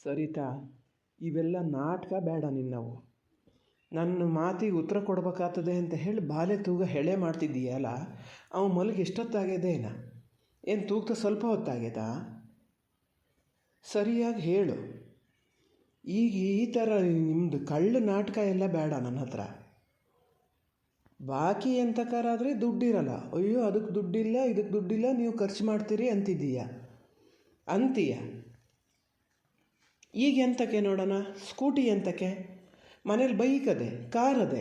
ಸರಿತಾ, ಇವೆಲ್ಲ ನಾಟಕ ಬೇಡ ನಿನ್ನವು. ನನ್ನ ಮಾತಿಗೆ ಉತ್ತರ ಕೊಡ್ಬೇಕಾಗ್ತದೆ ಅಂತ ಹೇಳಿ ಬಾಲೆ ತೂಗ ಹೆಳೆ ಮಾಡ್ತಿದ್ದೀಯಲ್ಲ, ಅವ ಮಲಗಿ ಎಷ್ಟೊತ್ತಾಗ್ಯದೇನ? ಏನು ತೂಗ್ತಾ ಸ್ವಲ್ಪ ಹೊತ್ತಾಗ್ಯದ? ಸರಿಯಾಗಿ ಹೇಳು. ಈಗ ಈ ಥರ ನಿಮ್ಮದು ಕಳ್ಳ ನಾಟಕ ಎಲ್ಲ ಬೇಡ ನನ್ನ ಹತ್ರ. ಬಾಕಿ ಎಂತಕಾರಾದರೆ ದುಡ್ಡಿರಲ್ಲ, ಅಯ್ಯೋ ಅದಕ್ಕೆ ದುಡ್ಡಿಲ್ಲ ಇದಕ್ಕೆ ದುಡ್ಡಿಲ್ಲ ನೀವು ಖರ್ಚು ಮಾಡ್ತೀರಿ ಅಂತೀಯ. ಈಗ ಎಂತಕ್ಕೆ ನೋಡೋಣ? ಸ್ಕೂಟಿ ಎಂತಕ್ಕೆ? ಮನೇಲಿ ಬೈಕ್ ಅದೆ, ಕಾರ್ ಅದೆ,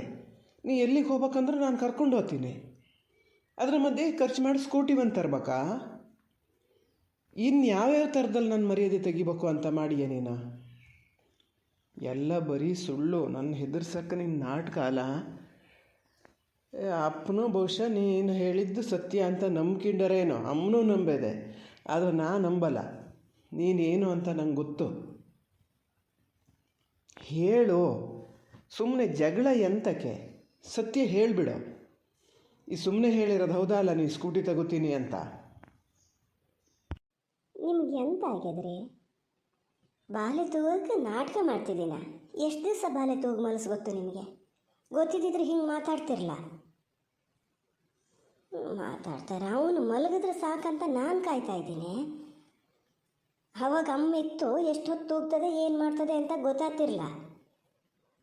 ನೀ ಎಲ್ಲಿಗೆ ಹೋಗ್ಬೇಕಂದ್ರೆ ನಾನು ಕರ್ಕೊಂಡು ಹೋಗ್ತೀನಿ. ಅದರ ಮಧ್ಯೆ ಖರ್ಚು ಮಾಡಿ ಸ್ಕೂಟಿ ಒಂದು ತರ್ಬೇಕಾ? ಇನ್ನು ಯಾವ್ಯಾವ ಥರದಲ್ಲಿ ನನ್ನ ಮರ್ಯಾದೆ ತೆಗಿಬೇಕು ಅಂತ ಮಾಡಿಯೇ ನೀನು? ಎಲ್ಲ ಬರೀ ಸುಳ್ಳು. ನನ್ನ ಹೆದರ್ಸಕ್ಕೆ ನಿನ್ನ ನಾಟಕ ಅಲ್ಲ. ಅಪ್ಪನೂ ಬಹುಶಃ ನೀನು ಹೇಳಿದ್ದು ಸತ್ಯ ಅಂತ ನಂಬ್ಕೊಂಡರೇನೋ, ಅಮ್ಮನೂ ನಂಬೇದೆ, ಆದರೆ ನಾನು ನಂಬಲ್ಲ. ನೀನೇನು ಅಂತ ನಂಗೆ ಗೊತ್ತು. ಹೇಳು, ಸುಮ್ಮನೆ ಜಗಳ ಎಂತಕ್ಕೆ? ಸತ್ಯ ಹೇಳಿಬಿಡು. ಈ ಸುಮ್ಮನೆ ಹೇಳಿರೋದು ಹೌದಾ ಅಲ್ಲ ನೀನು ಸ್ಕೂಟಿ ತಗೋತೀನಿ ಅಂತ? ನಿಮ್ಗೆ ಎಂತ ಆಗ್ಯದ್ರಿ? ಬಾಲೆ ತೂಗಕ್ಕೆ ನಾಟಕ ಮಾಡ್ತಿದ್ದೀನ? ಎಷ್ಟು ದಿವಸ ಬಾಲೆ ತೂಗು ಮನಸ್ಸು ಗೊತ್ತು ನಿಮಗೆ? ಗೊತ್ತಿದ್ದಿದ್ರೆ ಹಿಂಗೆ ಮಾತಾಡ್ತಿರಲ್ಲ. ಮಾತಾಡ್ತಾರೆ, ಅವನು ಮಲಗಿದ್ರೆ ಸಾಕಂತ ನಾನು ಕಾಯ್ತಾ ಇದ್ದೀನಿ. ಅವಾಗ ಅಮ್ಮ ಇತ್ತು, ಎಷ್ಟು ಹೊತ್ತು ತೂಗ್ತದೆ ಏನು ಮಾಡ್ತದೆ ಅಂತ ಗೊತ್ತಾಗ್ತಿರಲ್ಲ.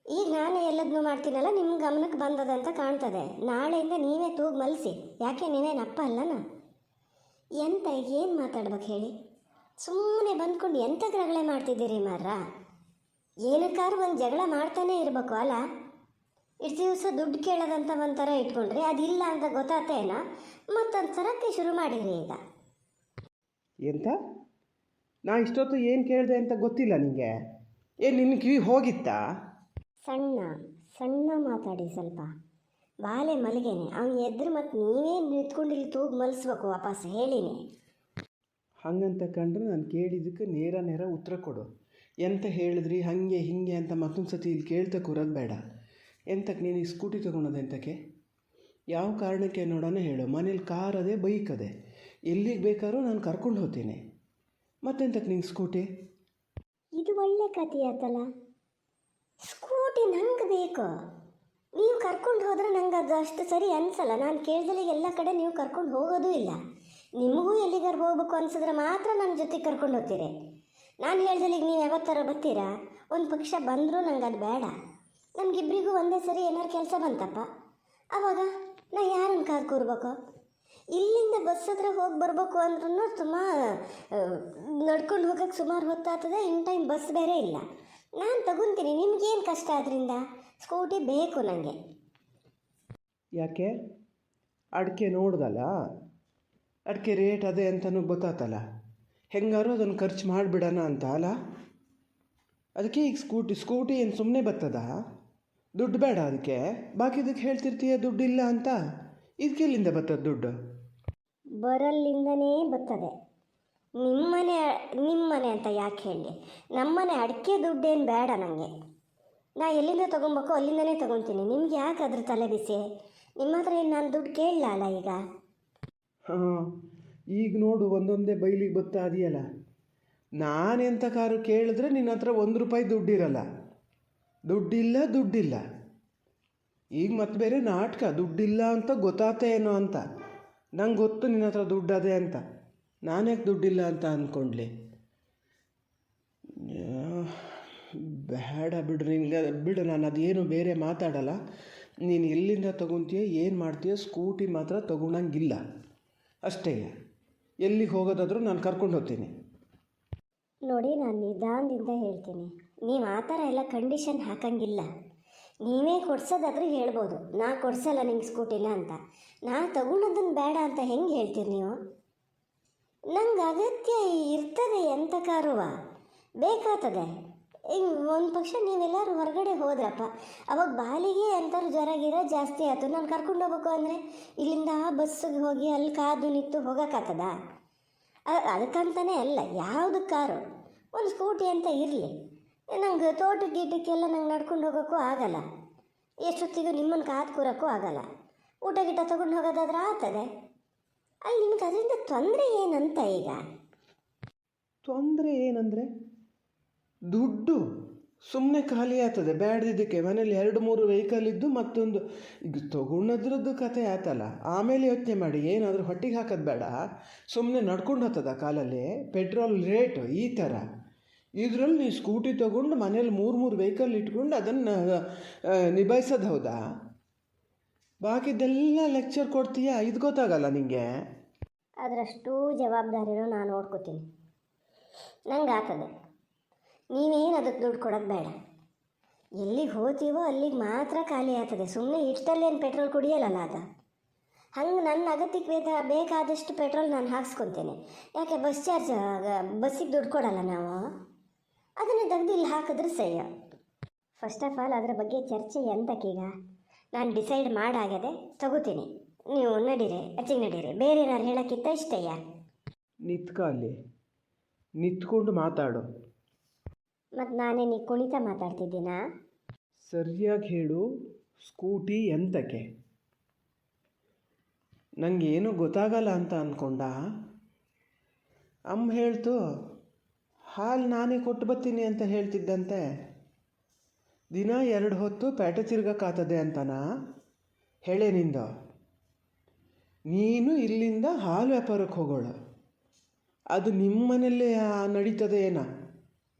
ಈಗ ನಾನೇ ಎಲ್ಲದನ್ನೂ ಮಾಡ್ತೀನಲ್ಲ, ನಿಮ್ಮ ಗಮನಕ್ಕೆ ಬಂದದ ಅಂತ ಕಾಣ್ತದೆ. ನಾಳೆಯಿಂದ ನೀವೇ ತೂಗು ಮಲಸಿ. ಯಾಕೆ ನೀವೇನಪ್ಪ ಅಲ್ಲನ? ಎಂತ ಏನು ಮಾತಾಡ್ಬೇಕು ಹೇಳಿ? ಸುಮ್ಮನೆ ಬಂದ್ಕೊಂಡು ಎಂಥ ರಗಳೆ ಮಾಡ್ತಿದ್ದೀರಿ ಮಾರ್ರ? ಏನಕ್ಕಾದ್ರೂ ಒಂದು ಜಗಳ ಮಾಡ್ತಾನೆ ಇರಬೇಕು ಅಲ್ಲ? ಇಷ್ಟು ದಿವಸ ದುಡ್ಡು ಕೇಳೋದಂತ ಒಂಥರ ಇಟ್ಕೊಂಡ್ರೆ ಅದಿಲ್ಲ ಅಂತ ಗೊತ್ತಾತೇನ, ಮತ್ತೊಂದು ಸರಕ್ಕೆ ಶುರು ಮಾಡಿರಿ ಈಗ. ಎಂತ? ನಾ ಇಷ್ಟೊತ್ತು ಏನು ಕೇಳಿದೆ ಅಂತ ಗೊತ್ತಿಲ್ಲ ನಿನಗೆ? ಏನು ನಿನ್ನ ಕಿವಿ ಹೋಗಿತ್ತಾ? ಸಣ್ಣ ಮಾತಾಡಿ ಸ್ವಲ್ಪ. ಬಾಲೆ ಮಲಗೇನೆ, ಅವ್ನು ಎದ್ರು ಮತ್ತು ನೀವೇ ನಿಂತ್ಕೊಂಡು ತೂಗು ಮಲಿಸ್ಬೇಕು ವಾಪಸ್ ಹೇಳಿನಿ. ಹಂಗಂತ ಕಂಡ್ರೆ ನಾನು ಕೇಳಿದ್ದಕ್ಕೆ ನೇರ ಉತ್ತರ ಕೊಡು. ಎಂತ ಹೇಳಿದ್ರಿ ಹಾಗೆ ಹೀಗೆ ಅಂತ ಮತ್ತೊಂದು ಸತಿ ಇಲ್ಲಿ ಕೇಳ್ತಾ ಕೂರೋದು ಬೇಡ. ಎಂತಕ್ಕೆ ನೀನು ಈ ಸ್ಕೂಟಿ ತೊಗೊಳೋದು ಎಂತಕ್ಕೆ? ಯಾವ ಕಾರಣಕ್ಕೆ ನೋಡೋಣ ಹೇಳು. ಮನೇಲಿ ಕಾರ್ ಅದೇ, ಬೈಕ್ ಅದೇ, ಎಲ್ಲಿಗೆ ಬೇಕಾದ್ರೂ ನಾನು ಕರ್ಕೊಂಡು ಹೋಗ್ತೀನಿ. ಮತ್ತೆಂತಕ್ಕೆ ನಿಂಗೆ ಸ್ಕೂಟಿ? ಇದು ಒಳ್ಳೆ ಕಥೆ ಆಯ್ತಲ್ಲ. ಸ್ಕೂಟಿ ನಂಗೆ ಬೇಕು, ನೀವು ಕರ್ಕೊಂಡು ಹೋದ್ರೆ ನಂಗೆ ಅದು ಅಷ್ಟು ಸರಿ ಅನಿಸಲ್ಲ. ನಾನು ಕೇಳ್ದಲೆ ಎಲ್ಲ ಕಡೆ ನೀವು ಕರ್ಕೊಂಡು ಹೋಗೋದೂ ಇಲ್ಲ. ನಿಮಗೂ ಎಲ್ಲಿಗಾರು ಹೋಗ್ಬೇಕು ಅನ್ಸಿದ್ರೆ ಮಾತ್ರ ನನ್ನ ಜೊತೆಗೆ ಕರ್ಕೊಂಡು ಹೋಗ್ತೀರಿ. ನಾನು ಹೇಳ್ದಲ್ಲಿಗೆ ನೀವು ಯಾವತ್ತರ ಬರ್ತೀರಾ? ಒಂದು ಪಕ್ಷ ಬಂದರೂ ನಂಗೆ ಅದು ಬೇಡ. ನಮಗಿಬ್ಬರಿಗೂ ಒಂದೇ ಸರಿ ಏನಾರು ಕೆಲಸ ಬಂತಪ್ಪ, ಆವಾಗ ನಾ ಯಾರನ್ನು ಕಾದು ಕೂರ್ಬೇಕು? ಇಲ್ಲಿಂದ ಬಸ್ ಹತ್ರ ಹೋಗಿ ಬರಬೇಕು ಅಂದ್ರೂ ನಡ್ಕೊಂಡು ಹೋಗೋಕ್ಕೆ ಸುಮಾರು ಹೊತ್ತಾಗ್ತದೆ. ಇನ್ ಟೈಮ್ ಬಸ್ ಬೇರೆ ಇಲ್ಲ. ನಾನು ತಗೊತೀನಿ, ನಿಮ್ಗೇನು ಕಷ್ಟ ಅದರಿಂದ? ಸ್ಕೂಟಿ ಬೇಕು ನನಗೆ. ಯಾಕೆ? ಅಡಿಕೆ ನೋಡ್ದಲ್ಲ, ಅಡಿಕೆ ರೇಟ್ ಅದೇ ಅಂತನೂ ಗೊತ್ತಾತಲ್ಲ, ಹೆಂಗಾರು ಅದನ್ನು ಖರ್ಚು ಮಾಡಿಬಿಡೋಣ ಅಂತ ಅಲ್ಲ? ಅದಕ್ಕೆ ಈಗ ಸ್ಕೂಟಿ ಏನು ಸುಮ್ಮನೆ ಬರ್ತದ? ದುಡ್ಡು ಬೇಡ ಅದಕ್ಕೆ? ಬಾಕಿದಕ್ಕೆ ಹೇಳ್ತಿರ್ತೀಯ ದುಡ್ಡಿಲ್ಲ ಅಂತ. ಇದಕ್ಕೆಲ್ಲಿಂದ ಬರ್ತದೆ ದುಡ್ಡು? ಬರಲ್ಲಿಂದನೇ ಬರ್ತದೆ. ನಿಮ್ಮನೆ ಅಂತ ಯಾಕೆ ಹೇಳಿ? ನಮ್ಮನೆ ಅಡಿಕೆ ದುಡ್ಡೇನು ಬೇಡ ನನಗೆ. ನಾ ಎಲ್ಲಿಂದ ತೊಗೊಬೇಕು ಅಲ್ಲಿಂದನೇ ತೊಗೊತೀನಿ. ನಿಮ್ಗೆ ಯಾಕೆ ಅದ್ರ ತಲೆ ಬಿಸಿ? ನಿಮ್ಮ ಹತ್ರ ಏನು ನಾನು ದುಡ್ಡು ಕೇಳಲ್ಲ ಅಲ್ಲ ಈಗ? ಹಾಂ, ಈಗ ನೋಡು ಒಂದೊಂದೇ ಬೈಲಿಗೆ ಬರ್ತಾ ಇದೆಯಲ್ಲ. ನಾನೆಂಥ ಕಾರು ಕೇಳಿದ್ರೆ ನಿನ್ನ ಹತ್ರ ₹1 ದುಡ್ಡಿರಲ್ಲ. ದುಡ್ಡಿಲ್ಲ. ಈಗ ಮತ್ತೆ ಬೇರೆ ನಾಟಕ. ದುಡ್ಡಿಲ್ಲ ಅಂತ ಗೊತ್ತಾತೇನೋ ಅಂತ. ನಂಗೆ ಗೊತ್ತು ನಿನ್ನ ಹತ್ರ ದುಡ್ಡು ಅದೇ ಅಂತ. ನಾನ್ಯಾಕೆ ದುಡ್ಡಿಲ್ಲ ಅಂತ ಅಂದ್ಕೊಂಡ್ಲಿ? ಬೇಡ ಬಿಡು, ನಾನು ಅದೇನು ಬೇರೆ ಮಾತಾಡಲ್ಲ. ನೀನು ಎಲ್ಲಿಂದ ತೊಗೊತೀಯ, ಏನು ಮಾಡ್ತೀಯ, ಸ್ಕೂಟಿ ಮಾತ್ರ ತೊಗೊಳಂಗಿಲ್ಲ ಅಷ್ಟೇ. ಎಲ್ಲಿಗೆ ಹೋಗೋದಾದರೂ ನಾನು ಕರ್ಕೊಂಡು ಹೋಗ್ತೀನಿ. ನೋಡಿ, ನಾನು ನಿಧಾನದಿಂದ ಹೇಳ್ತೀನಿ. ನೀವು ಆ ಥರ ಎಲ್ಲ ಕಂಡೀಷನ್ ಹಾಕಂಗಿಲ್ಲ. ನೀವೇ ಕೊಡ್ಸೋದಾದ್ರೂ ಹೇಳ್ಬೋದು, ನಾ ಕೊಡ್ಸಲ್ಲ ನಿಂಗೆ ಸ್ಕೂಟಿನ ಅಂತ. ನಾ ತಗೊಳೋದನ್ನು ಬೇಡ ಅಂತ ಹೆಂಗೆ ಹೇಳ್ತೀರಿ ನೀವು? ನಂಗೆ ಅಗತ್ಯ ಇರ್ತದೆ, ಎಂಥ ಕಾರುವ ಬೇಕಾಗ್ತದೆ. ಹಿಂಗೆ ಒಂದು ಪಕ್ಷ ನೀವೆಲ್ಲರೂ ಹೊರಗಡೆ ಹೋದ್ರಪ್ಪ, ಅವಾಗ ಬಾಲಿಗೆ ಎಂಥವ್ರು ಜ್ವರ ಜಾಸ್ತಿ ಆಯ್ತು, ನಾನು ಕರ್ಕೊಂಡು ಹೋಗ್ಬೇಕು ಅಂದರೆ ಇಲ್ಲಿಂದ ಬಸ್ಸಿಗೆ ಹೋಗಿ ಅಲ್ಲಿ ಕಾದು ನಿಂತು ಹೋಗೋಕ್ಕಾಗ್ತದ? ಅದಕ್ಕಂತಲೇ ಅಲ್ಲ, ಯಾವುದು ಕಾರು ಒಂದು ಸ್ಕೂಟಿ ಅಂತ ಇರಲಿ. ನಂಗೆ ತೋಟಕ್ಕೆಲ್ಲ ನಂಗೆ ನಡ್ಕೊಂಡು ಹೋಗೋಕ್ಕೂ ಆಗಲ್ಲ, ಎಷ್ಟೊತ್ತಿಗೂ ನಿಮ್ಮನ್ನು ಕಾದು ಕೂರೋಕ್ಕೂ ಆಗಲ್ಲ. ಊಟ ತೊಗೊಂಡು ಹೋಗೋದಾದ್ರೆ ಆಗ್ತದೆ. ಅಲ್ಲಿ ನಿಮ್ಗೆ ಅದರಿಂದ ತೊಂದರೆ ಏನಂತ? ಈಗ ತೊಂದರೆ ಏನಂದರೆ ದುಡ್ಡು ಸುಮ್ಮನೆ ಖಾಲಿ ಆಗ್ತದೆ ಬ್ಯಾಡ್ದಿದ್ದಕ್ಕೆ. ಮನೇಲಿ 2-3 ವೆಹಿಕಲ್ ಇದ್ದು ಮತ್ತೊಂದು ಈಗ ತೊಗೊಂಡದ್ರದ್ದು ಕತೆ ಆಯ್ತಲ್ಲ, ಆಮೇಲೆ ಯೋಚನೆ ಮಾಡಿ ಏನಾದರೂ ಹೊಟ್ಟಿಗೆ ಹಾಕೋದು ಬೇಡ. ಸುಮ್ಮನೆ ನಡ್ಕೊಂಡು ಹತ್ತದ ಕಾಲಲ್ಲಿ ಪೆಟ್ರೋಲ್ ರೇಟು ಈ ಥರ ಇದರಲ್ಲಿ ನೀವು ಸ್ಕೂಟಿ ತೊಗೊಂಡು ಮನೇಲಿ 3 ವೆಹಿಕಲ್ ಇಟ್ಕೊಂಡು ಅದನ್ನು ನಿಭಾಯಿಸೋದು ಹೌದಾ? ಬಾಕಿದ್ದೆಲ್ಲ ಲೆಕ್ಚರ್ ಕೊಡ್ತೀಯಾ, ಇದು ಗೊತ್ತಾಗಲ್ಲ ನಿಂಗೆ? ಅದರಷ್ಟು ಜವಾಬ್ದಾರಿನೂ ನಾನು ನೋಡ್ಕೋತೀನಿ. ನಂಗೆ ಆಗ್ತದೆ, ನೀವೇನು ಅದಕ್ಕೆ ದುಡ್ಡು ಕೊಡೋದು ಬೇಡ. ಎಲ್ಲಿಗೆ ಹೋಗ್ತೀವೋ ಅಲ್ಲಿಗೆ ಮಾತ್ರ ಖಾಲಿ ಆಗ್ತದೆ. ಸುಮ್ಮನೆ ಇಷ್ಟಲ್ಲೇನು ಪೆಟ್ರೋಲ್ ಕುಡಿಯಲ್ಲ ಅದು. ಹಂಗೆ ನನ್ನ ಅಗತ್ಯಕ್ಕೆ ಬೇಕಾದಷ್ಟು ಪೆಟ್ರೋಲ್ ನಾನು ಹಾಕ್ಸ್ಕೊತೇನೆ. ಯಾಕೆ ಬಸ್ ಚಾರ್ಜ್ ಬಸ್ಸಿಗೆ ದುಡ್ಡು ಕೊಡಲ್ಲ ನಾವು, ಅದನ್ನು ತೆಗೆದು ಇಲ್ಲಿ ಹಾಕಿದ್ರೆ ಸಹ್ಯ. ಫಸ್ಟ್ ಆಫ್ ಆಲ್ ಅದರ ಬಗ್ಗೆ ಚರ್ಚೆ ಎಂತಕ್ಕೀಗ? ನಾನು ಡಿಸೈಡ್ ಮಾಡಾಗದೆ ತಗೋತೀನಿ. ನೀವು ನಡೀರಿ, ಅಚ್ಚಿಗೆ ನಡೀರಿ. ಬೇರೆ ಏನಾರು ಹೇಳೋಕ್ಕಿಂತ ಇಷ್ಟಯ್ಯ. ನಿತ್ಕ ಅಲ್ಲಿ ನಿಂತ್ಕೊಂಡು ಮಾತಾಡು. ಮತ್ತು ನಾನೇ ನೀ ಕುಣಿತ ಮಾತಾಡ್ತಿದ್ದೀನಾ? ಸರಿಯಾಗಿ ಹೇಳು, ಸ್ಕೂಟಿ ಎಂತಕ್ಕೆ? ನನಗೇನು ಗೊತ್ತಾಗಲ್ಲ ಅಂತ ಅಂದ್ಕೊಂಡ? ಅಮ್ಮ ಹೇಳ್ತು ಹಾಲು ನಾನೇ ಕೊಟ್ಟು ಬರ್ತೀನಿ ಅಂತ ಹೇಳ್ತಿದ್ದಂತೆ. ದಿನ 2 ಹೊತ್ತು ಪೇಟೆ ತಿರ್ಗಕ್ಕಾಗ್ತದೆ ಅಂತನಾ ಹೇಳೇ ನಿಂದ? ನೀನು ಇಲ್ಲಿಂದ ಹಾಲು ವ್ಯಾಪಾರಕ್ಕೆ ಹೋಗೋಳು, ಅದು ನಿಮ್ಮ ಮನೆಯಲ್ಲೇ ನಡೀತದೆ ಏನ?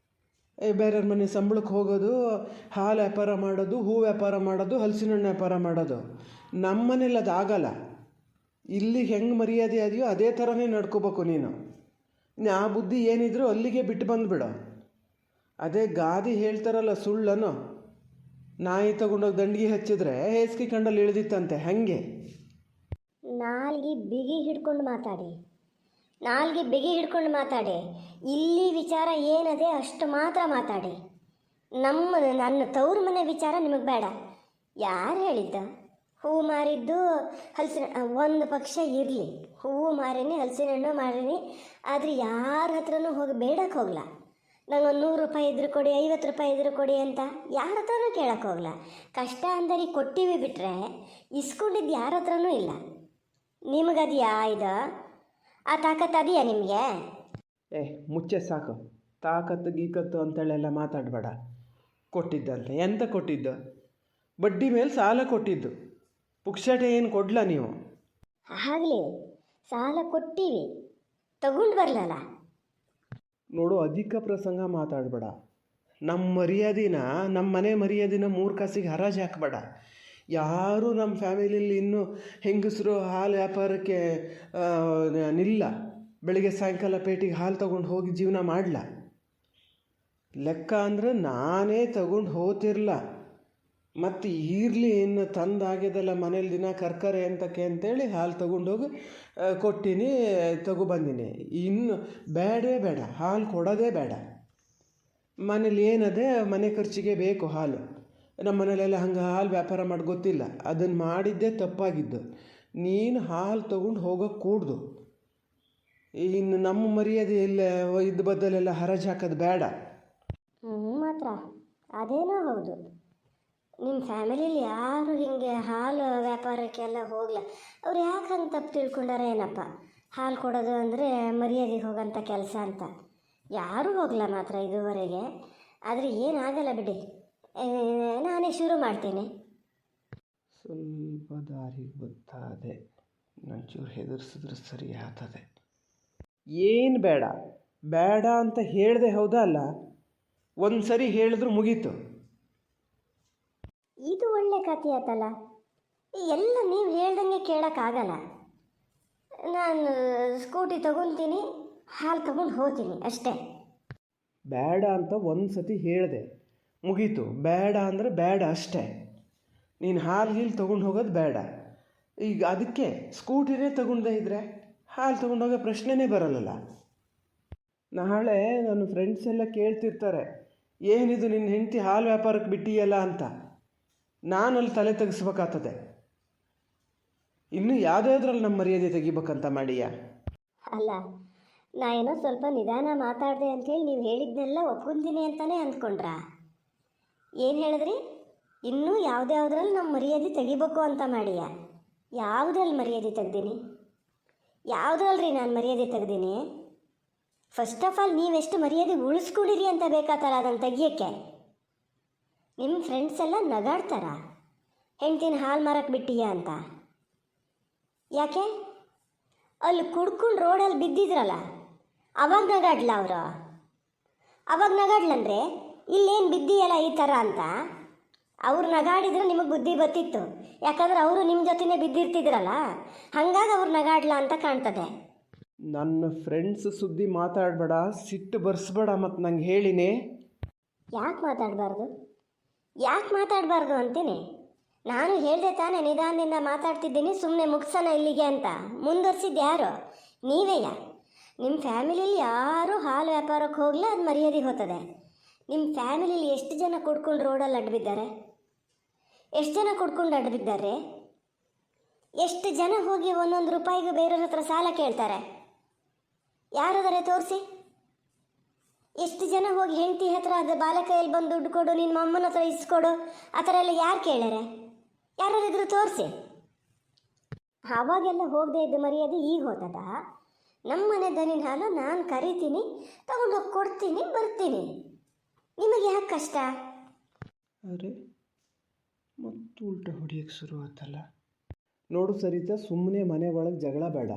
ಬೇರೆಯವ್ರ ಮನೆ ಸಂಬಳಕ್ಕೆ ಹೋಗೋದು, ಹಾಲು ವ್ಯಾಪಾರ ಮಾಡೋದು, ಹೂ ವ್ಯಾಪಾರ ಮಾಡೋದು, ಹಲಸಿನ ಹಣ್ಣು ವ್ಯಾಪಾರ ಮಾಡೋದು. ನಮ್ಮ ಮನೇಲಿ ಅದು ಆಗಲ್ಲ. ಇಲ್ಲಿ ಹೆಂಗೆ ಮರ್ಯಾದೆ ಅದೆಯೋ ಅದೇ ಥರನೇ ನಡ್ಕೋಬೇಕು ನೀನು. ಆ ಬುದ್ಧಿ ಏನಿದ್ರು ಅಲ್ಲಿಗೆ ಬಿಟ್ಟು ಬಂದುಬಿಡು. ಅದೇ ಗಾದಿ ಹೇಳ್ತಾರಲ್ಲ ಸುಳ್ಳನು, ನಾಯಿ ತಗೊಂಡೋಗಿ ದಂಡಿಗೆ ಹಚ್ಚಿದ್ರೆ ಹೇಸಿಗೆ ಕಂಡಲ್ಲಿ ಇಳಿದಿತ್ತಂತೆ, ಹಾಗೆ. ನಾಲ್ಗೆ ಬಿಗಿ ಹಿಡ್ಕೊಂಡು ಮಾತಾಡಿ. ಇಲ್ಲಿ ವಿಚಾರ ಏನದೆ ಅಷ್ಟು ಮಾತ್ರ ಮಾತಾಡಿ. ನನ್ನ ತವ್ರ ಮನೆ ವಿಚಾರ ನಿಮಗೆ ಬೇಡ. ಯಾರು ಹೇಳಿದ್ದ? ಹೂವು ಮಾರಿದ್ದು ಹಲಸಿನ ಒಂದು ಪಕ್ಷ ಇರಲಿ, ಹೂವು ಮಾರೀನಿ, ಹಲಸಿನ ಹಣ್ಣು ಮಾರೀನಿ, ಆದರೆ ಯಾರ ಹತ್ರನೂ ಹೋಗಿ ಬೇಡಕ್ಕೆ ಹೋಗಲ್ಲ. ನಂಗೊಂದು 100 ರೂಪಾಯಿ ಇದ್ರು ಕೊಡಿ, 50 ರೂಪಾಯಿ ಇದ್ರು ಕೊಡಿ ಅಂತ ಯಾರ ಹತ್ರನೂ ಕೇಳಕ್ಕೆ ಹೋಗಲ್ಲ. ಕಷ್ಟ ಅಂದರೆ ಕೊಟ್ಟಿವಿ ಬಿಟ್ಟರೆ ಇಸ್ಕೊಂಡಿದ್ದು ಯಾರ ಹತ್ರನೂ ಇಲ್ಲ. ನಿಮಗದೆಯಾ ಇದು? ಆ ತಾಕತ್ತು ಅದೆಯಾ ನಿಮಗೆ? ಮುಚ್ಚೆ ಸಾಕು. ತಾಕತ್ತು ಗೀಕತ್ತು ಅಂತೇಳೆಲ್ಲ ಮಾತಾಡಬೇಡ. ಕೊಟ್ಟಿದ್ದಂತೆ ಎಂತ ಕೊಟ್ಟಿದ್ದು? ಬಡ್ಡಿ ಮೇಲೆ ಸಾಲ ಕೊಟ್ಟಿದ್ದು. ಪುಕ್ಷಟೆ ಏನು ಕೊಡ್ಲ ನೀವು? ಆಗಲಿ, ಸಾಲ ಕೊಟ್ಟಿವಿ, ತಗೊಂಡು ಬರಲಲ್ಲ. ನೋಡು, ಅಧಿಕ ಪ್ರಸಂಗ ಮಾತಾಡಬೇಡ. ನಮ್ಮ ಮರ್ಯಾದಿನ, ನಮ್ಮ ಮನೆ ಮರ್ಯಾದಿನ 3 ಕಾಸಿಗೆ ಹರಾಜು ಹಾಕಬೇಡ. ಯಾರೂ ನಮ್ಮ ಫ್ಯಾಮಿಲಿಯಲ್ಲಿ ಇನ್ನೂ ಹೆಂಗಸರು ಹಾಲು ವ್ಯಾಪಾರಕ್ಕೆ ನಿಲ್ಲ. ಬೆಳಿಗ್ಗೆ ಸಾಯಂಕಾಲ ಪೇಟೆಗೆ ಹಾಲು ತಗೊಂಡು ಹೋಗಿ ಜೀವನ ಮಾಡಲ. ಲೆಕ್ಕ ಅಂದರೆ ನಾನೇ ತಗೊಂಡು ಹೋಗ್ತಿರಲ್ಲ. ಮತ್ತು ಇರಲಿ, ಇನ್ನು ತಂದಾಗ್ಯದೆಲ್ಲ ಮನೇಲಿ ದಿನ ಕರ್ಕರೆ ಅಂತಕ್ಕೆ ಅಂತೇಳಿ ಹಾಲು ತಗೊಂಡೋಗಿ ಕೊಟ್ಟಿನಿ, ತಗೊಬಂದಿನಿ. ಇನ್ನು ಬೇಡವೇ ಬೇಡ, ಹಾಲು ಕೊಡೋದೇ ಬೇಡ. ಮನೇಲಿ ಏನದೆ, ಮನೆ ಖರ್ಚಿಗೆ ಬೇಕು ಹಾಲು. ನಮ್ಮ ಮನೇಲೆಲ್ಲ ಹಂಗೆ ಹಾಲು ವ್ಯಾಪಾರ ಮಾಡಿ ಗೊತ್ತಿಲ್ಲ. ಅದನ್ನು ಮಾಡಿದ್ದೇ ತಪ್ಪಾಗಿದ್ದು. ನೀನು ಹಾಲು ತೊಗೊಂಡು ಹೋಗೋಕ್ಕೆ ಕೂಡ್ದು. ಇನ್ನು ನಮ್ಮ ಮರ್ಯಾದೆ ಇಲ್ಲ ಇದ್ದ ಬದ್ದಲೆಲ್ಲ ಹರಾಜು ಹಾಕೋದು ಬೇಡ. ಮಾತ್ರ ಅದೇನೋ ಹೌದು, ನಿಮ್ಮ ಫ್ಯಾಮಿಲಿಯಲ್ಲಿ ಯಾರು ಹೀಗೆ ಹಾಲು ವ್ಯಾಪಾರಕ್ಕೆಲ್ಲ ಹೋಗಲ್ಲ. ಅವ್ರು ಯಾಕೆ ಹಂಗೆ ತಪ್ಪು ತಿಳ್ಕೊಂಡಾರ ಏನಪ್ಪ? ಹಾಲು ಕೊಡೋದು ಅಂದರೆ ಮರ್ಯಾದೆಗೆ ಹೋಗೋಂಥ ಕೆಲಸ ಅಂತ ಯಾರೂ ಹೋಗಲ್ಲ ಮಾತ್ರ ಇದುವರೆಗೆ. ಆದರೆ ಏನಾಗಲ್ಲ ಬಿಡಿ, ನಾನೇ ಶುರು ಮಾಡ್ತೀನಿ. ಸ್ವಲ್ಪ ದಾರಿಗೆ ಗೊತ್ತಾದೆ, ನಂಚೂರು ಹೆದರ್ಸಿದ್ರೆ ಸರಿ ಆಗ್ತದೆ. ಏನು ಬೇಡ ಬೇಡ ಅಂತ ಹೇಳಿದೆ ಹೌದಾ ಅಲ್ಲ? ಒಂದು ಸರಿ ಹೇಳಿದ್ರು ಮುಗೀತು. ಇದು ಒಳ್ಳೆ ಕಥೆ ಆಯ್ತಲ್ಲ. ಎಲ್ಲ ನೀವು ಹೇಳ್ದಂಗೆ ಕೇಳೋಕ್ಕಾಗಲ್ಲ. ನಾನು ಸ್ಕೂಟಿ ತಗೊತೀನಿ, ಹಾಲು ತಗೊಂಡು ಹೋಗ್ತೀನಿ ಅಷ್ಟೇ. ಬೇಡ ಅಂತ ಒಂದು ಸತಿ ಹೇಳಿದೆ, ಮುಗೀತು. ಬೇಡ ಅಂದರೆ ಬೇಡ ಅಷ್ಟೇ. ನೀನು ಹಾಲು ಗೀಲು ತೊಗೊಂಡು ಹೋಗೋದು ಬೇಡ. ಈಗ ಅದಕ್ಕೆ ಸ್ಕೂಟಿನೇ ತಗೊಂಡೇ ಇದ್ದರೆ ಹಾಲು ತೊಗೊಂಡೋಗೋ ಪ್ರಶ್ನೆನೇ ಬರಲ್ಲ. ನಾಳೆ ನನ್ನ ಫ್ರೆಂಡ್ಸ್ ಎಲ್ಲ ಕೇಳ್ತಿರ್ತಾರೆ, ಏನಿದು ನಿನ್ನ ಹೆಂಡತಿ ಹಾಲು ವ್ಯಾಪಾರಕ್ಕೆ ಬಿಟ್ಟಿಯಲ್ಲ ಅಂತ. ನಾನಲ್ಲಿ ತಲೆ ತೆಗಿಸ್ಬೇಕಾಗ್ತದೆ. ಇನ್ನು ಯಾವುದಾದ್ರಲ್ಲಿ ನಮ್ಮ ಮರ್ಯಾದೆ ತೆಗಿಬೇಕಂತ ಮಾಡಿಯಾ? ಅಲ್ಲ, ನಾ ಏನೋ ಸ್ವಲ್ಪ ನಿಧಾನ ಮಾತಾಡಿದೆ ಅಂಥೇಳಿ ನೀವು ಹೇಳಿದ್ನೆಲ್ಲ ಒಪ್ಕೊಂತೀನಿ ಅಂತಲೇ ಅಂದ್ಕೊಂಡ್ರಾ? ಏನು ಹೇಳಿದ್ರಿ? ಇನ್ನೂ ಯಾವುದ್ಯಾವುದ್ರಲ್ಲಿ ನಮ್ಮ ಮರ್ಯಾದೆ ತೆಗಿಬೇಕು ಅಂತ ಮಾಡಿಯಾ? ಯಾವುದ್ರಲ್ಲಿ ಮರ್ಯಾದೆ ತೆಗ್ದೀನಿ? ಯಾವುದ್ರಲ್ರಿ ನಾನು ಮರ್ಯಾದೆ ತೆಗ್ದೀನಿ? ಫಸ್ಟ್ ಆಫ್ ಆಲ್ ನೀವೆಷ್ಟು ಮರ್ಯಾದೆ ಉಳಿಸ್ಕೊಂಡಿರಿ ಅಂತ ಬೇಕಾತಲ್ಲ ಅದನ್ನು ತೆಗಿಯೋಕ್ಕೆ. ನಿಮ್ಮ ಫ್ರೆಂಡ್ಸ್ ಎಲ್ಲ ನಗಾಡ್ತಾರ ಹೆಂಡ್ತಿನ ಹಾಲು ಮಾರಕ್ಕೆ ಬಿಟ್ಟಿಯಾ ಅಂತ. ಯಾಕೆ? ಅಲ್ಲಿ ಕುಡ್ಕೊಂಡು ರೋಡಲ್ಲಿ ಬಿದ್ದಿದ್ರಲ್ಲ ಅವಾಗ ನಗಾಡ್ಲ ಅವರು? ಅವಾಗ ನಗಾಡ್ಲಂದ್ರೆ ಇಲ್ಲೇನು ಬಿದ್ದೀಯಲ್ಲ ಈ ಥರ ಅಂತ ಅವ್ರು ನಗಾಡಿದ್ರೆ ನಿಮಗೆ ಬುದ್ಧಿ ಬರ್ತಿತ್ತು. ಯಾಕಂದ್ರೆ ಅವರು ನಿಮ್ಮ ಜೊತೆನೇ ಬಿದ್ದಿರ್ತಿದ್ರಲ್ಲ, ಹಾಗಾಗಿ ಅವ್ರು ನಗಾಡ್ಲ ಅಂತ ಕಾಣ್ತದೆ. ನನ್ನ ಫ್ರೆಂಡ್ಸ್ ಸುದ್ದಿ ಮಾತಾಡಬೇಡ, ಸಿಟ್ಟು ಬರ್ಸ್ಬೇಡ. ಮತ್ತು ನಂಗೆ ಹೇಳಿನೇ ಯಾಕೆ ಮಾತಾಡಬಾರ್ದು ಅಂತೀನಿ. ನಾನು ಹೇಳಿದೆ ತಾನೇ ನಿಧಾನದಿಂದ ಮಾತಾಡ್ತಿದ್ದೀನಿ, ಸುಮ್ಮನೆ ಮುಗಿಸೋಣ ಇಲ್ಲಿಗೆ ಅಂತ. ಮುಂದುವರ್ಸಿದ್ದು ಯಾರು? ನೀವೇಯ. ನಿಮ್ಮ ಫ್ಯಾಮಿಲಿಯಲ್ಲಿ ಯಾರೂ ಹಾಲು ವ್ಯಾಪಾರಕ್ಕೆ ಹೋಗಲ್ಲ, ಅದು ಮರ್ಯಾದೆ ಹೋಗ್ತದೆ. ನಿಮ್ಮ ಫ್ಯಾಮಿಲಿಲಿ ಎಷ್ಟು ಜನ ಕುಡ್ಕೊಂಡು ರೋಡಲ್ಲಿ ಅಡ್ಬಿದ್ದಾರೆ? ಎಷ್ಟು ಜನ ಕುಡ್ಕೊಂಡು ಅಡ್ಬಿದ್ದಾರೆ? ಎಷ್ಟು ಜನ ಹೋಗಿ ಒಂದೊಂದು ರೂಪಾಯಿಗೂ ಬೇರೆಯವ್ರ ಹತ್ರ ಸಾಲ ಕೇಳ್ತಾರೆ? ಯಾರಾದರೆ ತೋರಿಸಿ. ಎಷ್ಟು ಜನ ಹೋಗಿ ಹೆಂಡತಿ ಹತ್ರ ಅದು ಬಾಲಕೈಯಲ್ಲಿ ಬಂದು ದುಡ್ಡು ಕೊಡು, ನಿನ್ನ ಅಮ್ಮನ ಹತ್ರ ಇಸ್ಕೊಡು, ಆ ಥರ ಎಲ್ಲ ಯಾರು ಕೇಳ್ಯಾರೆ? ಯಾರಾದ್ರೂ ತೋರಿಸಿ. ಅವಾಗೆಲ್ಲ ಹೋಗದೆ ಇದ್ದ ಮರ್ಯಾದೆ ಈಗ ಹೋತದ. ನಮ್ಮ ಮನೆ ದನಿನ ಹಾಲು ನಾನು ಕರಿತೀನಿ, ತಗೊಂಡೋಗಿ ಕೊಡ್ತೀನಿ, ಬರ್ತೀನಿ. ನಿಮಗೆ ಯಾಕೆ ಕಷ್ಟ? ಅರೆ ಮತ್ತು ಉಲ್ಟ ಹೊಡಿಯೋಕ್ಕೆ ಶುರು ಆತಲ್ಲ. ನೋಡು ಸರಿತಾ, ಸುಮ್ಮನೆ ಮನೆ ಒಳಗೆ ಜಗಳ ಬೇಡ.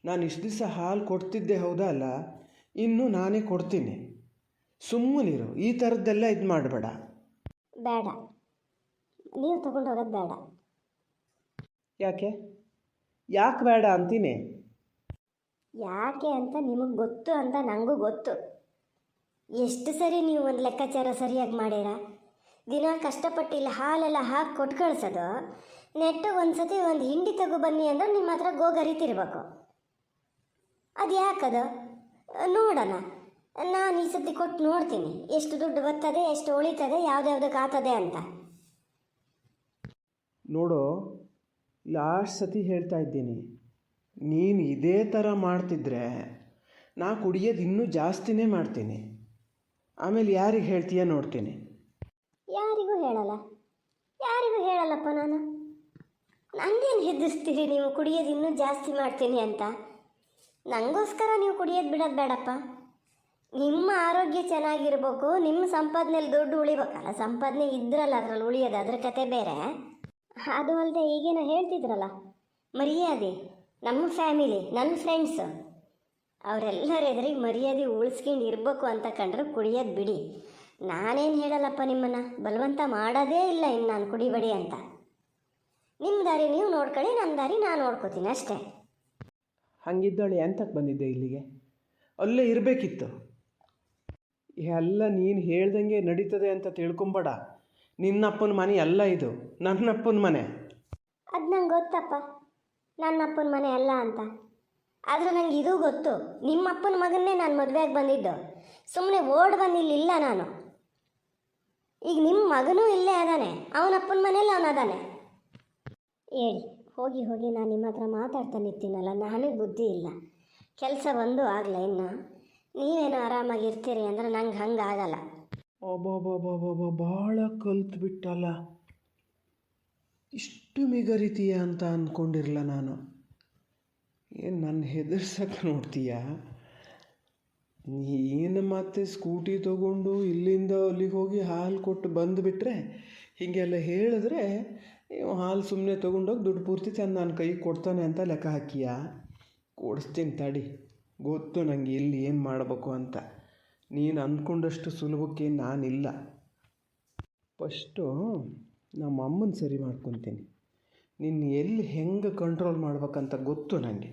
ನಾನು ಇಷ್ಟು ದಿವಸ ಹಾಲು ಕೊಡ್ತಿದ್ದೆ ಹೌದಾ ಅಲ್ಲ, ಇನ್ನು ನಾನೇ ಕೊಡ್ತೀನಿ. ಸುಮ್ಮನಿರು, ಈ ಥರದ್ದೆಲ್ಲ ಇದು ಮಾಡಬೇಡ. ಬೇಡ, ನೀವು ತಗೊಂಡು ಹೋಗೋದು ಬೇಡ. ಯಾಕೆ ಬೇಡ ಅಂತೀನಿ? ಯಾಕೆ ಅಂತ ನಿಮಗೆ ಗೊತ್ತು ಅಂತ ನನಗೂ ಗೊತ್ತು. ಎಷ್ಟು ಸರಿ ನೀವು ಒಂದು ಲೆಕ್ಕಾಚಾರ ಸರಿಯಾಗಿ ಮಾಡ್ಯಾರ. ದಿನ ಕಷ್ಟಪಟ್ಟು ಇಲ್ಲಿ ಹಾಲೆಲ್ಲ ಹಾಕಿ ಕೊಟ್ಟು ಕಳ್ಸೋದು, ನೆಟ್ಟು ಒಂದು ಸತಿ ಒಂದು ಹಿಂಡಿ ತಗೋ ಬನ್ನಿ ಅಂದ್ರೆ ನಿಮ್ಮ ಹತ್ರ ಗೋಗರಿತಿರ್ಬೇಕು. ಅದು ಯಾಕದು? ನೋಡೋಣ, ನಾನು ಈ ಸತಿ ಕೊಟ್ಟು ನೋಡ್ತೀನಿ ಎಷ್ಟು ದುಡ್ಡು ಬರ್ತದೆ, ಎಷ್ಟು ಉಳಿತದೆ, ಯಾವುದ್ಯಾವುದಕ್ಕೆ ಆಗ್ತದೆ ಅಂತ. ನೋಡು, ಲಾಸ್ಟ್ ಸತಿ ಹೇಳ್ತಾ ಇದ್ದೀನಿ, ನೀನು ಇದೇ ಥರ ಮಾಡ್ತಿದ್ರೆ ನಾ ಕುಡಿಯೋದು ಇನ್ನೂ ಜಾಸ್ತಿನೇ ಮಾಡ್ತೀನಿ. ಆಮೇಲೆ ಯಾರಿಗೆ ಹೇಳ್ತೀಯ ನೋಡ್ತೀನಿ. ಯಾರಿಗೂ ಹೇಳಲ್ಲಪ್ಪ ನಾನು. ನನ್ನೇನು ಹೆದರಿಸ್ತೀರಿ ನೀವು ಕುಡಿಯೋದು ಇನ್ನೂ ಜಾಸ್ತಿ ಮಾಡ್ತೀನಿ ಅಂತ? ನನಗೋಸ್ಕರ ನೀವು ಕುಡಿಯೋದು ಬಿಡೋದು ಬೇಡಪ್ಪ. ನಿಮ್ಮ ಆರೋಗ್ಯ ಚೆನ್ನಾಗಿರ್ಬೇಕು, ನಿಮ್ಮ ಸಂಪಾದನೆಯಲ್ಲಿ ದುಡ್ಡು ಉಳಿಬೇಕಲ್ಲ. ಸಂಪಾದನೆ ಇದ್ರಲ್ಲ ಅದರಲ್ಲಿ ಉಳಿಯೋದು, ಅದ್ರ ಕತೆ ಬೇರೆ. ಅದು ಅಲ್ಲದೆ ಈಗೇನೋ ಹೇಳ್ತಿದ್ರಲ್ಲ ಮರ್ಯಾದೆ, ನಮ್ಮ ಫ್ಯಾಮಿಲಿ, ನನ್ನ ಫ್ರೆಂಡ್ಸು ಅವರೆಲ್ಲರ ಎದುರಿಗೆ ಮರ್ಯಾದೆ ಉಳಿಸ್ಕೊಂಡು ಇರಬೇಕು ಅಂತ ಕಂಡ್ರೆ ಕುಡಿಯೋದು ಬಿಡಿ. ನಾನೇನು ಹೇಳಲ್ಲಪ್ಪ, ನಿಮ್ಮನ್ನು ಬಲವಂತ ಮಾಡೋದೇ ಇಲ್ಲ ಇನ್ನು ನಾನು ಕುಡಿಬೇಡಿ ಅಂತ. ನಿಮ್ಮ ದಾರಿ ನೀವು ನೋಡ್ಕೊಳ್ಳಿ, ನನ್ನ ದಾರಿ ನಾನು ನೋಡ್ಕೋತೀನಿ ಅಷ್ಟೇ. ಹಾಗಿದ್ದಾಳೆ ಎಂತಕ್ಕೆ ಬಂದಿದ್ದೆ ಇಲ್ಲಿಗೆ? ಅಲ್ಲೇ ಇರಬೇಕಿತ್ತು. ಎಲ್ಲ ನೀನು ಹೇಳ್ದಂಗೆ ನಡೀತದೆ ಅಂತ ತಿಳ್ಕೊಂಬೇಡ. ನಿನ್ನಪ್ಪನ ಮನೆ ಅಲ್ಲ ಇದು, ನನ್ನಪ್ಪನ ಮನೆ. ಅದು ನಂಗೆ ಗೊತ್ತಪ್ಪ, ನನ್ನಪ್ಪನ ಮನೆ ಅಲ್ಲ ಅಂತ. ಆದರೆ ನಂಗೆ ಇದು ಗೊತ್ತು, ನಿಮ್ಮಪ್ಪನ ಮಗನ್ನೇ ನಾನು ಮದುವೆಯಾಗಿ ಬಂದಿದ್ದು. ಸುಮ್ಮನೆ ಓಡ್ ಬಂದಿಲ್ಲ ನಾನು. ಈಗ ನಿಮ್ಮ ಮಗನೂ ಇಲ್ಲೇ ಅದಾನೆ, ಅವನಪ್ಪನ ಮನೇಲಿ ಅವನದಾನೆ. ಹೇಳಿ ಹೋಗಿ ನಾನು ನಿಮ್ಮ ಹತ್ರ ಮಾತಾಡ್ತಾನೆ ಇರ್ತೀನಲ್ಲ, ನನಗೆ ಬುದ್ಧಿ ಇಲ್ಲ. ಕೆಲಸ ಬಂದು ಆಗಲ್ಲ. ಇನ್ನು ನೀವೇನೋ ಆರಾಮಾಗಿರ್ತೀರಿ ಅಂದರೆ ನಂಗೆ ಹಂಗೆ ಆಗಲ್ಲ. ಅಬ್ಬಬ್ಬಬ್ಬಬ್ಬ, ಭಾಳ ಕಲ್ತ್ಬಿಟ್ಟಲ್ಲ. ಇಷ್ಟು ಮಿಗರಿತೀಯ ಅಂತ ಅಂದ್ಕೊಂಡಿರಲ್ಲ ನಾನು. ಏನು ನನ್ನ ಹೆದರ್ಸಕ್ಕೆ ನೋಡ್ತೀಯ? ನೀನು ಮತ್ತೆ ಸ್ಕೂಟಿ ತೊಗೊಂಡು ಇಲ್ಲಿಂದ ಅಲ್ಲಿಗೆ ಹೋಗಿ ಹಾಲು ಕೊಟ್ಟು ಬಂದುಬಿಟ್ರೆ, ಹೀಗೆಲ್ಲ ಹೇಳಿದ್ರೆ ಹಾಲು ಸುಮ್ಮನೆ ತೊಗೊಂಡೋಗಿ ದುಡ್ಡು ಪೂರ್ತಿ ತಂದು ನನ್ನ ಕೈಗೆ ಕೊಡ್ತಾನೆ ಅಂತ ಲೆಕ್ಕ ಹಾಕಿಯ? ಕೊಡಿಸ್ತೀನಿ ತಡಿ, ಗೊತ್ತು ನನಗೆ ಎಲ್ಲಿ ಏನು ಮಾಡಬೇಕು ಅಂತ. ನೀನು ಅಂದ್ಕೊಂಡಷ್ಟು ಸುಲಭಕ್ಕೆ ನಾನಿಲ್ಲ. ಫಸ್ಟು ನಮ್ಮ ಅಮ್ಮನ ಸರಿ ಮಾಡ್ಕೊತೀನಿ. ನಿನ್ನ ಎಲ್ಲಿ ಹೆಂಗೆ ಕಂಟ್ರೋಲ್ ಮಾಡ್ಬೇಕಂತ ಗೊತ್ತು ನನಗೆ.